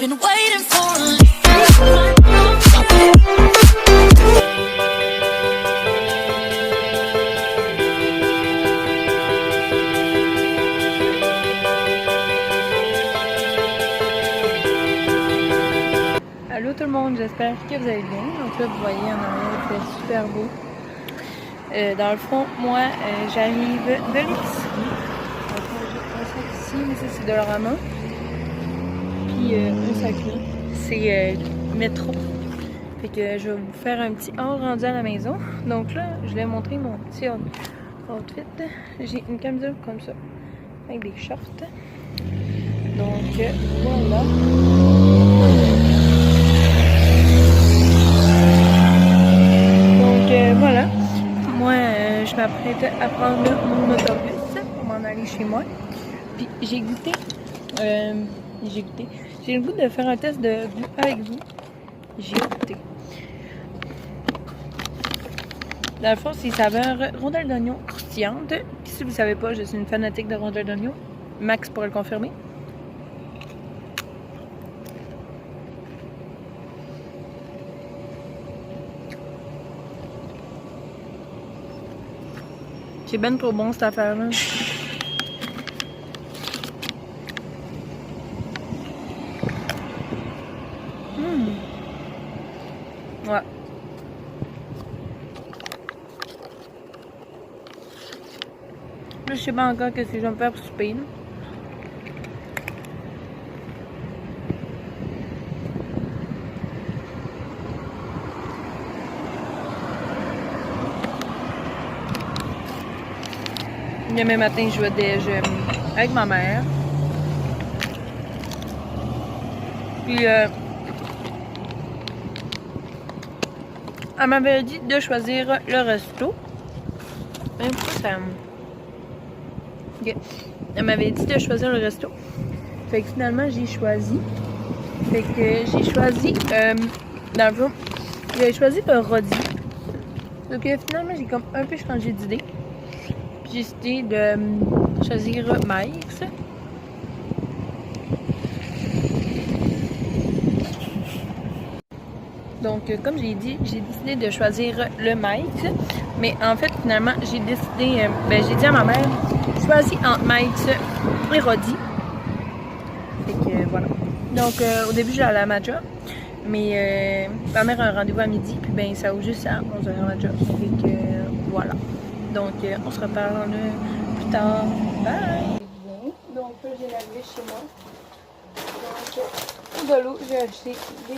been waiting for a Allô tout le monde, j'espère que vous allez bien. Donc là, vous voyez en arrière, il fait super beau. Dans le fond, moi, j'arrive de l'épicerie. J'ai un sac ici, mais ça c'est de Dollarama. Puis un sac là, c'est métro. Fait que je vais vous faire un petit hors rendu à la maison. Donc là, je vais montrer mon petit outfit. J'ai une camisole comme ça, avec des shorts. Donc voilà. Voilà, moi je m'apprête à prendre mon autobus pour m'en aller chez moi. Puis j'ai le goût de faire un test de vue avec vous. J'ai goûté. Dans le fond, c'est saveur rondelle d'oignon croustillante. Puis si vous ne savez pas, je suis une fanatique de rondelle d'oignon. Max pourrait le confirmer. C'est ben trop bon cette affaire-là. Ouais. Là, je sais pas encore qu'est-ce que je vais me faire pour souper. Demain matin, je vais déjeuner avec ma mère. Puis, elle m'avait dit de choisir le resto. Même pas ça. Okay. Elle m'avait dit de choisir le resto. Fait que finalement, j'ai choisi. Fait que j'ai choisi, dans le fond, j'ai choisi le Rodi. Donc finalement, j'ai comme un peu changé d'idée. J'ai décidé de choisir Mike's. Donc, comme j'ai dit, j'ai décidé de choisir le Mike's. Mais en fait, finalement, j'ai décidé, j'ai dit à ma mère, choisis entre Mike's et Rodi. Fait que voilà. Donc, au début, j'allais à ma job. Mais ma mère a un rendez-vous à midi. Puis ben, ça ouvre juste à 11h à ma job. Fait que voilà. Donc, on se reparle plus tard. Bye! Donc, là, j'ai lavé chez moi. Donc, de l'eau, j'ai acheté des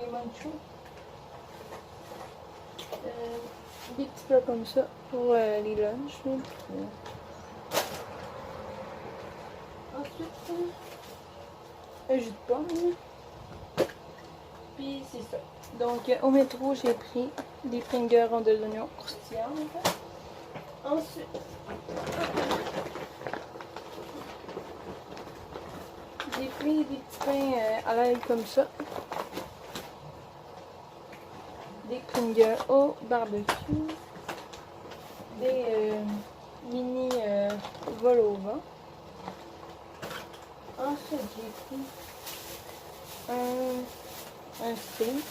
manchos. Des petits plats comme ça pour les lunchs. Ensuite, un jus de pomme. Puis, c'est ça. Donc, au métro, j'ai pris des fingers rondelles d'oignon croustillantes. Ensuite, j'ai pris des petits pains à l'ail comme ça. Des fingers au barbecue. Des mini vol au vent. Ensuite, j'ai pris un steak.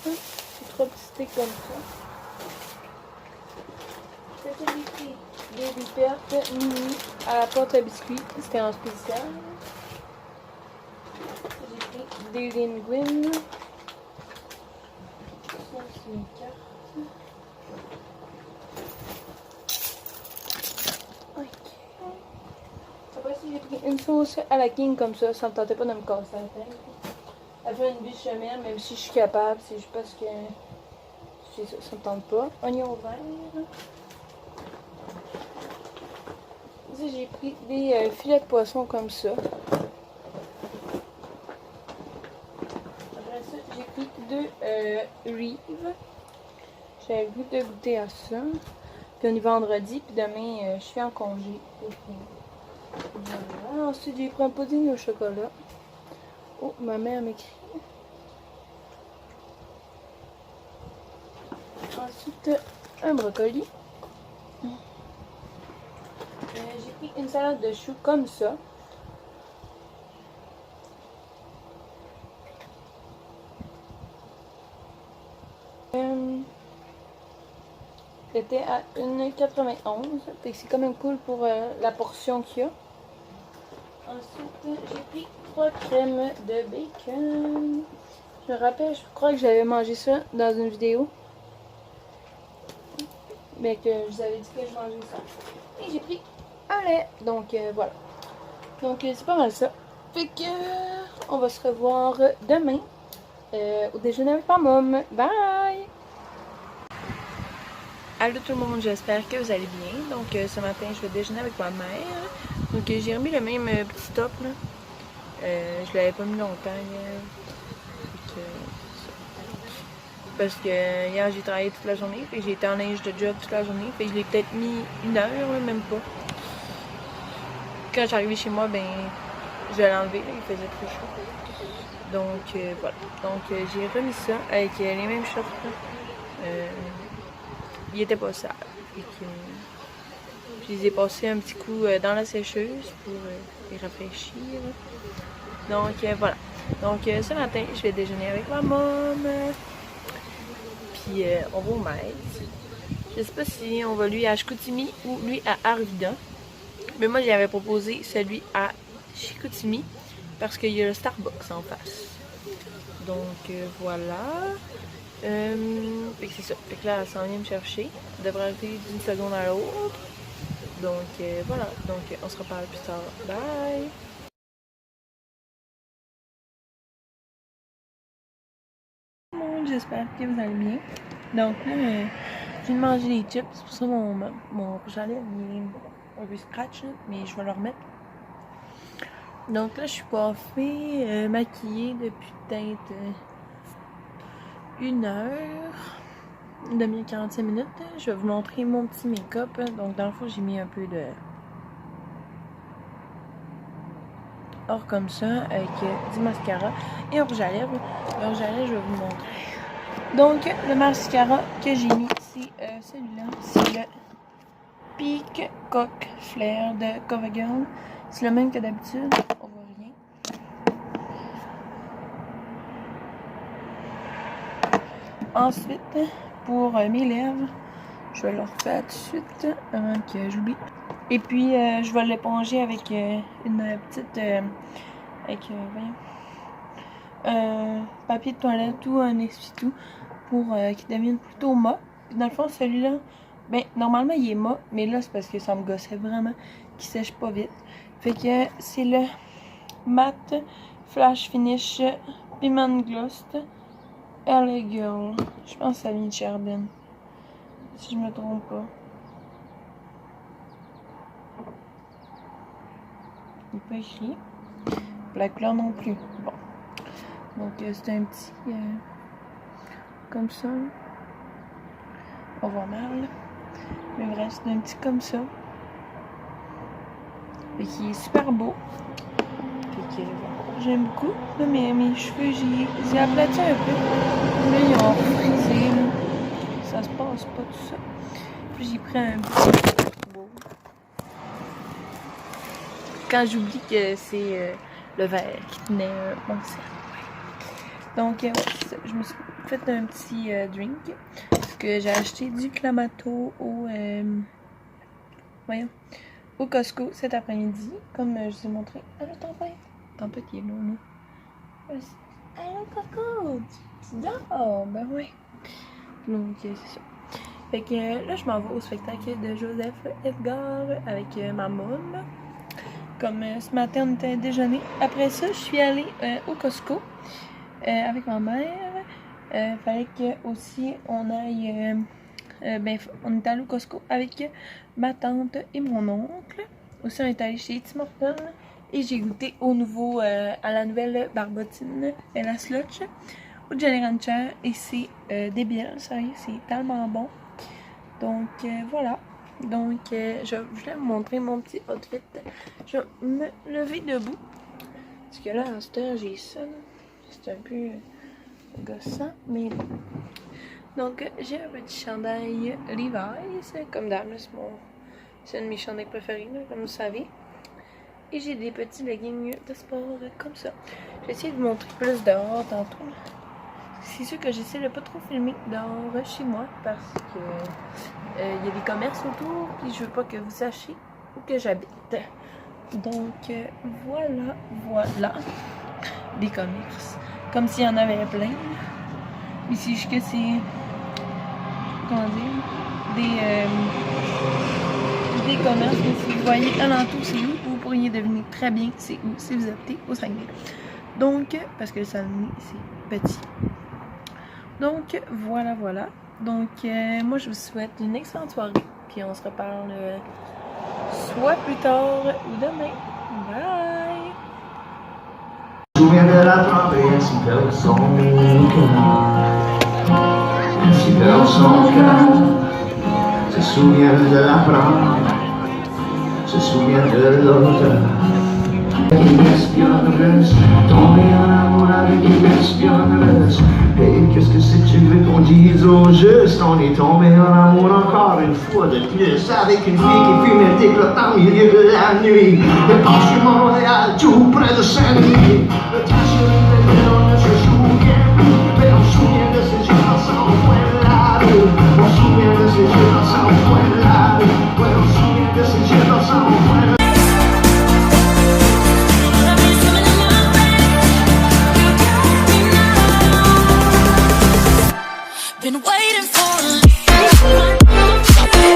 3 petits steaks comme ça. J'ai pris des lipertes mini à la pâte à biscuits. C'était en spécial. J'ai pris des linguines. Ça, c'est une carte. Ok. Après, si j'ai pris une sauce à la king comme ça me tentait pas de me casser la tête. Elle fait une béchamel, même si je suis capable, c'est juste parce que ça me tente pas. Oignon vert. Ici, j'ai pris des filets de poisson comme ça. Après ça, j'ai pris 2 Reeve. J'avais le goût de goûter à ça. Puis on est vendredi, puis demain, je suis en congé. Voilà. Ensuite, j'ai pris un pudding au chocolat. Oh, ma mère m'écrit. Ensuite, un brocoli. J'ai pris une salade de choux comme ça. était à 1,91. Fait que c'est quand même cool pour la portion qu'il y a. Ensuite, j'ai pris 3 crèmes de bacon. Je me rappelle, je crois que j'avais mangé ça dans une vidéo. Mais que je vous avais dit que je mangeais ça. Et j'ai pris un lait. Donc voilà. Donc c'est pas mal ça. Fait que on va se revoir demain au déjeuner avec ma mom. Bye! Allô tout le monde, j'espère que vous allez bien. Donc ce matin, je vais déjeuner avec ma mère. Donc j'ai remis le même petit top là. Je l'avais pas mis longtemps hier. Parce que hier j'ai travaillé toute la journée. Fait que j'ai été en linge de job toute la journée. Fait que je l'ai peut-être mis 1 heure, là, même pas. Quand j'arrivais chez moi, ben je l'ai enlevé, là, il faisait très chaud. Donc voilà. Donc j'ai remis ça avec les mêmes shorts là. Il était pas sale. Je les ai passés un petit coup dans la sécheuse pour les rafraîchir. Donc voilà. Donc ce matin, je vais déjeuner avec ma maman. Puis on va au Metz. Je sais pas si on va lui à Chicoutimi ou lui à Arvida. Mais moi, j'avais proposé celui à Chicoutimi parce qu'il y a le Starbucks en face. Donc voilà. Fait que c'est ça. Fait que là, elle s'en vient me chercher. Ça devrait arriver d'une seconde à l'autre. Donc voilà. Donc on se reparle plus tard. Bye! Tout le monde, j'espère que vous allez bien. Donc là, je viens de manger des chips. C'est pour ça mon rouge à lèvres est un peu scratch, là, mais je vais le remettre. Donc là, je suis coiffée, maquillée depuis peut-être 1 heure, une demi-heure, 45 minutes. Je vais vous montrer mon petit make-up. Donc dans le fond, j'ai mis un peu de or comme ça, avec du mascara et un rouge à lèvres. Le rouge à lèvres, je vais vous montrer. Donc le mascara que j'ai mis, c'est celui-là. C'est le Peacock Flair de CoverGirl. C'est le même que d'habitude. On voit rien. Ensuite, pour mes lèvres, je vais le refaire tout de suite avant que j'oublie. Et puis, je vais l'éponger avec une petite... voyons, papier de toilette ou un essuie-tout pour qu'il devienne plutôt mat. Puis dans le fond, celui-là, ben, normalement, il est mat, mais là, c'est parce que ça me gossait vraiment qu'il sèche pas vite. Fait que c'est le Matte Flash Finish Piment Gloss LA Girl. Je pense que ça vient de Chardin. Si je me trompe pas. Il n'est pas écrit. La couleur non plus. Bon. Donc c'est un petit comme ça. On voit mal. Mais bref, c'est un petit comme ça. Et qui est super beau. Fait que j'aime beaucoup. Là, mes cheveux, j'ai aplati un peu. Là, ils ont frisé. Ça se passe pas tout ça. Puis j'ai pris un petit beau. Quand j'oublie que c'est le verre qui tenait mon cerveau. Donc, ouais, je me suis fait un petit drink. Parce que j'ai acheté du Clamato au Costco cet après-midi. Comme je vous ai montré. Allô, tempête? Tempête, il est là, là. Allô, Coco! Tu dors? Ben ouais. Donc, c'est ça. Fait que là, je m'en vais au spectacle de Joseph Edgar avec ma môme. Comme ce matin, on était à déjeuner. Après ça, je suis allée au Costco avec ma mère. Fallait que aussi on aille. On est allé au Costco avec ma tante et mon oncle. Aussi, on est allé chez Tim Hortons et j'ai goûté au nouveau, à la nouvelle barbotine, la Slotch, au Jolly Rancher. Et c'est débile, sérieux, c'est tellement bon. Donc voilà. Donc je voulais vous montrer mon petit outfit. Je vais me lever debout. Parce que là, à cette heure, j'ai ça. C'est un peu gossant, mais bon. Donc j'ai un petit chandail Levi's, comme d'hab, c'est un de mes chandails préférés, là, comme vous savez. Et j'ai des petits leggings de sport comme ça. Je vais essayer de vous montrer plus dehors tantôt. C'est sûr que j'essaie de pas trop filmer dehors chez moi parce que Il y a des commerces autour, puis je veux pas que vous sachiez où que j'habite. Donc, voilà. Des commerces. Comme s'il y en avait plein. Ici, jusque c'est... Comment dire? Des commerces. Mais si vous voyez alentour, c'est où, vous pourriez deviner très bien c'est où si vous habitez au Saguenay. Donc, parce que le Saguenay, c'est petit. Donc, voilà. Donc, moi, je vous souhaite une excellente soirée. Puis on se reparle soit plus tard ou demain. Bye! Je me souviens de la tempête, si peur son cœur, si peur son cœur, se souvient de la plante, se souvient de l'odeur. Une espionneuse, tombée en amour avec une espionneuse. Et qu'est-ce que c'est que tu veux qu'on dise au juste? On est tombé en amour encore une fois de plus avec une fille qui fumait des clopes en milieu de la nuit. Et penche Montréal, tout près de Saint-Denis.